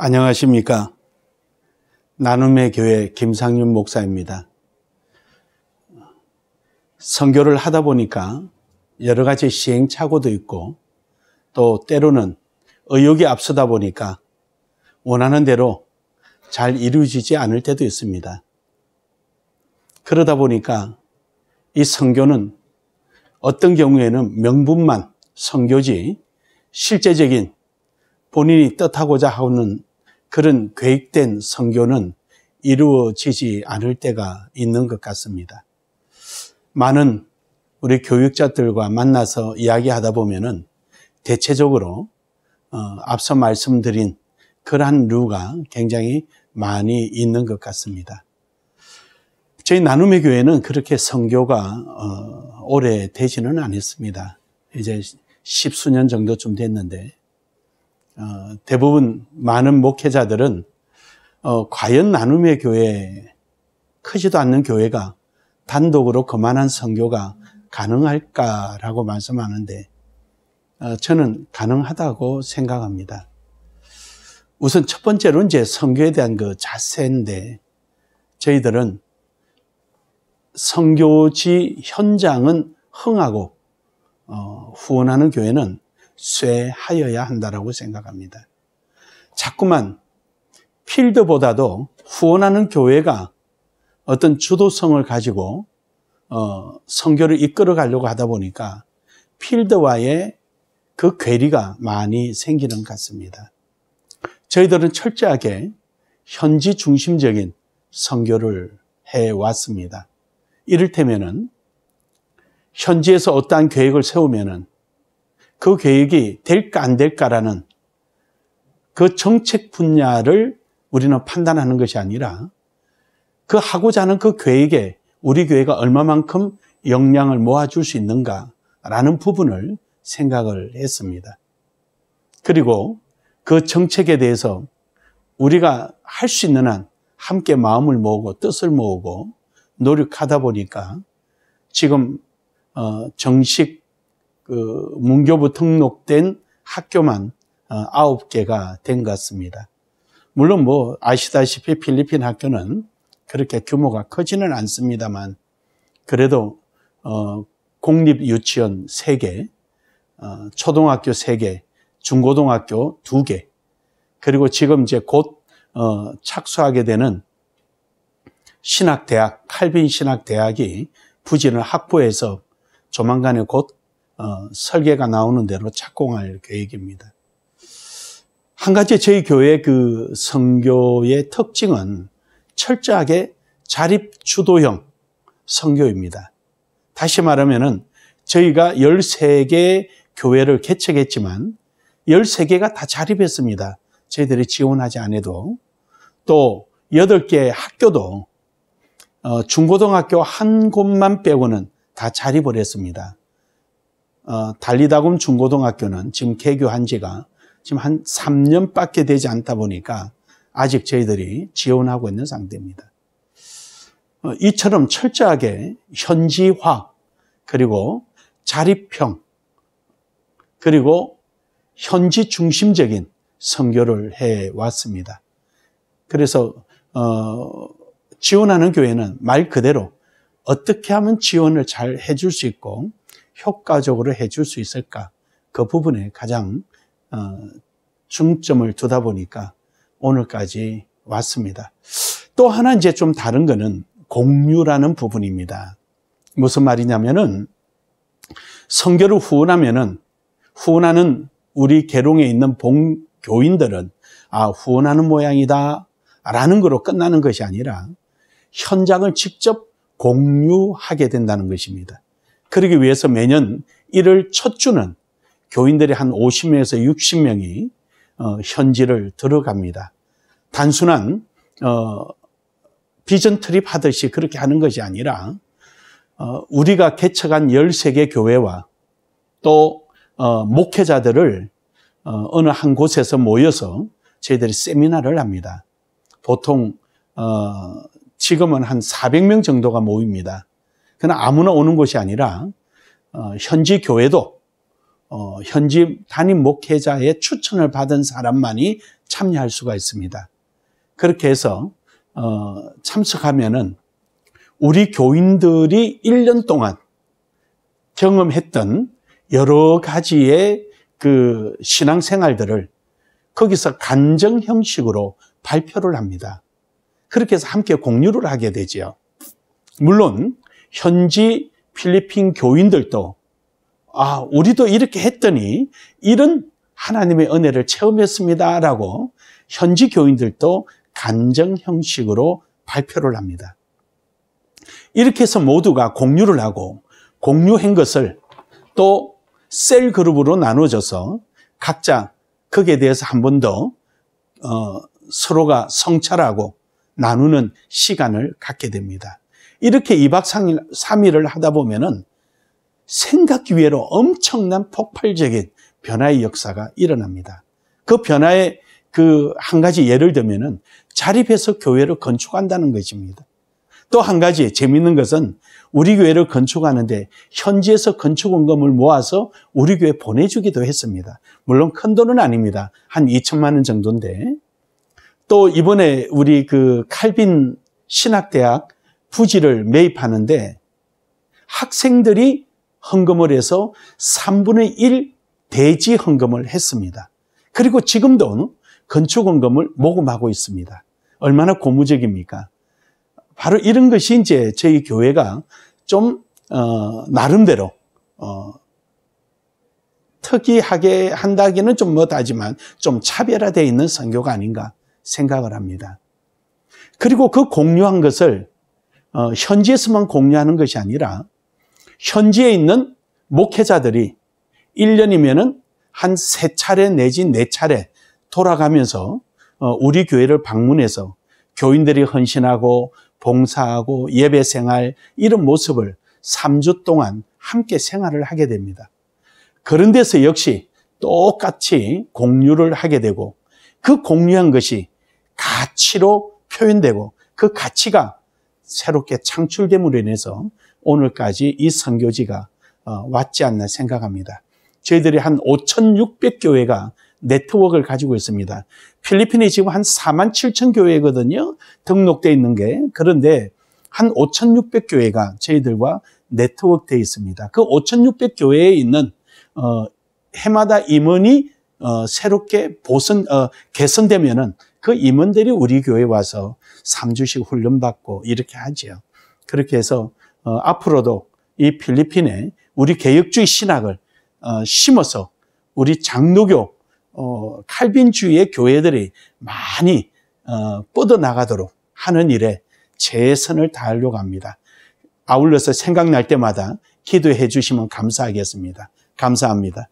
안녕하십니까. 나눔의 교회 김상윤 목사입니다. 선교를 하다 보니까 여러 가지 시행착오도 있고 또 때로는 의욕이 앞서다 보니까 원하는 대로 잘 이루어지지 않을 때도 있습니다. 그러다 보니까 이 선교는 어떤 경우에는 명분만 선교지 실제적인 본인이 뜻하고자 하는 그런 계획된 선교는 이루어지지 않을 때가 있는 것 같습니다. 많은 우리 교육자들과 만나서 이야기하다 보면은 대체적으로 앞서 말씀드린 그러한 류가 굉장히 많이 있는 것 같습니다. 저희 나눔의 교회는 그렇게 선교가 오래 되지는 않았습니다. 이제 10수년 정도쯤 됐는데 대부분 많은 목회자들은 과연 나눔의 교회, 크지도 않는 교회가 단독으로 그만한 선교가 가능할까라고 말씀하는데 저는 가능하다고 생각합니다. 우선 첫 번째로 이제 선교에 대한 그 자세인데 저희들은 선교지 현장은 흥하고 후원하는 교회는 쇠하여야 한다고 생각합니다. 자꾸만 필드보다도 후원하는 교회가 어떤 주도성을 가지고 선교를 이끌어 가려고 하다 보니까 필드와의 그 괴리가 많이 생기는 것 같습니다. 저희들은 철저하게 현지 중심적인 선교를 해왔습니다. 이를테면은 현지에서 어떠한 계획을 세우면은 그 계획이 될까 안 될까라는 그 정책 분야를 우리는 판단하는 것이 아니라 그 하고자 하는 그 계획에 우리 교회가 얼마만큼 역량을 모아줄 수 있는가라는 부분을 생각을 했습니다. 그리고 그 정책에 대해서 우리가 할 수 있는 한 함께 마음을 모으고 뜻을 모으고 노력하다 보니까 지금 정식 문교부 등록된 학교만 9개가 된 것 같습니다. 물론 아시다시피 필리핀 학교는 그렇게 규모가 크지는 않습니다만 그래도 공립유치원 3개, 초등학교 3개, 중고등학교 2개, 그리고 지금 이제 곧 착수하게 되는 신학대학, 칼빈 신학대학이 부지를 확보해서 조만간에 곧 설계가 나오는 대로 착공할 계획입니다. 한 가지 저희 교회 그 선교의 특징은 철저하게 자립주도형 선교입니다. 다시 말하면은 저희가 13개 교회를 개척했지만 13개가 다 자립했습니다. 저희들이 지원하지 않아도. 또 8개 학교도 중고등학교 한 곳만 빼고는 다 자립을 했습니다. 달리다굼 중고등학교는 지금 개교한 지가 지금 한 3년밖에 되지 않다 보니까 아직 저희들이 지원하고 있는 상태입니다. 이처럼 철저하게 현지화, 그리고 자립형, 그리고 현지 중심적인 선교를 해왔습니다. 그래서 지원하는 교회는 말 그대로 어떻게 하면 지원을 잘 해줄 수 있고 효과적으로 해줄 수 있을까? 그 부분에 가장 중점을 두다 보니까 오늘까지 왔습니다. 또 하나 이제 좀 다른 거는 공유라는 부분입니다. 무슨 말이냐면은 선교를 후원하는 우리 계룡에 있는 봉교인들은 후원하는 모양이다 라는 거로 끝나는 것이 아니라 현장을 직접 공유하게 된다는 것입니다. 그러기 위해서 매년 1월 첫 주는 교인들이 한 50명에서 60명이 현지를 들어갑니다. 단순한 비전 트립 하듯이 그렇게 하는 것이 아니라 우리가 개척한 13개 교회와 또 목회자들을 어느 한 곳에서 모여서 저희들이 세미나를 합니다. 보통 지금은 한 400명 정도가 모입니다. 그러나 아무나 오는 것이 아니라 현지 교회도 현지 담임 목회자의 추천을 받은 사람만이 참여할 수가 있습니다. 그렇게 해서 참석하면은 우리 교인들이 1년 동안 경험했던 여러 가지의 그 신앙생활들을 거기서 간증 형식으로 발표를 합니다. 그렇게 해서 함께 공유를 하게 되지요. 물론 현지 필리핀 교인들도 우리도 이렇게 했더니 이런 하나님의 은혜를 체험했습니다라고 현지 교인들도 간증 형식으로 발표를 합니다. 이렇게 해서 모두가 공유를 하고 공유한 것을 또 셀 그룹으로 나눠져서 각자 거기에 대해서 한 번 더 서로가 성찰하고 나누는 시간을 갖게 됩니다. 이렇게 2박 3일을 하다 보면은 생각 이외로 엄청난 폭발적인 변화의 역사가 일어납니다. 그 변화의 그 한 가지 예를 들면은 자립해서 교회를 건축한다는 것입니다. 또 한 가지 재미있는 것은 우리 교회를 건축하는데 현지에서 건축원금을 모아서 우리 교회에 보내주기도 했습니다. 물론 큰 돈은 아닙니다. 한 2천만 원 정도인데 또 이번에 우리 그 칼빈 신학대학 부지를 매입하는데 학생들이 헌금을 해서 3분의 1 대지 헌금을 했습니다. 그리고 지금도 건축원금을 모금하고 있습니다. 얼마나 고무적입니까? 바로 이런 것이 이제 저희 교회가 좀 나름대로 특이하게 한다기는 좀 못하지만 좀 차별화되어 있는 선교가 아닌가 생각을 합니다. 그리고 그 공유한 것을 현지에서만 공유하는 것이 아니라 현지에 있는 목회자들이 1년이면은 한 3차례 내지 4차례 돌아가면서 우리 교회를 방문해서 교인들이 헌신하고 봉사하고 예배 생활 이런 모습을 3주 동안 함께 생활을 하게 됩니다. 그런 데서 역시 똑같이 공유를 하게 되고 그 공유한 것이 가치로 표현되고 그 가치가 새롭게 창출됨으로 인해서 오늘까지 이 선교지가 왔지 않나 생각합니다. 저희들이 한 5,600교회가 네트워크를 가지고 있습니다. 필리핀이 지금 한 47,000교회거든요. 등록되어 있는 게. 그런데 한 5,600교회가 저희들과 네트워크되어 있습니다. 그 5,600교회에 있는 해마다 임원이 새롭게 개선되면은 그 임원들이 우리 교회에 와서 3주씩 훈련받고 이렇게 하죠. 그렇게 해서 앞으로도 이 필리핀에 우리 개혁주의 신학을 심어서 우리 장로교 칼빈주의의 교회들이 많이 뻗어나가도록 하는 일에 최선을 다하려고 합니다. 아울러서 생각날 때마다 기도해 주시면 감사하겠습니다. 감사합니다.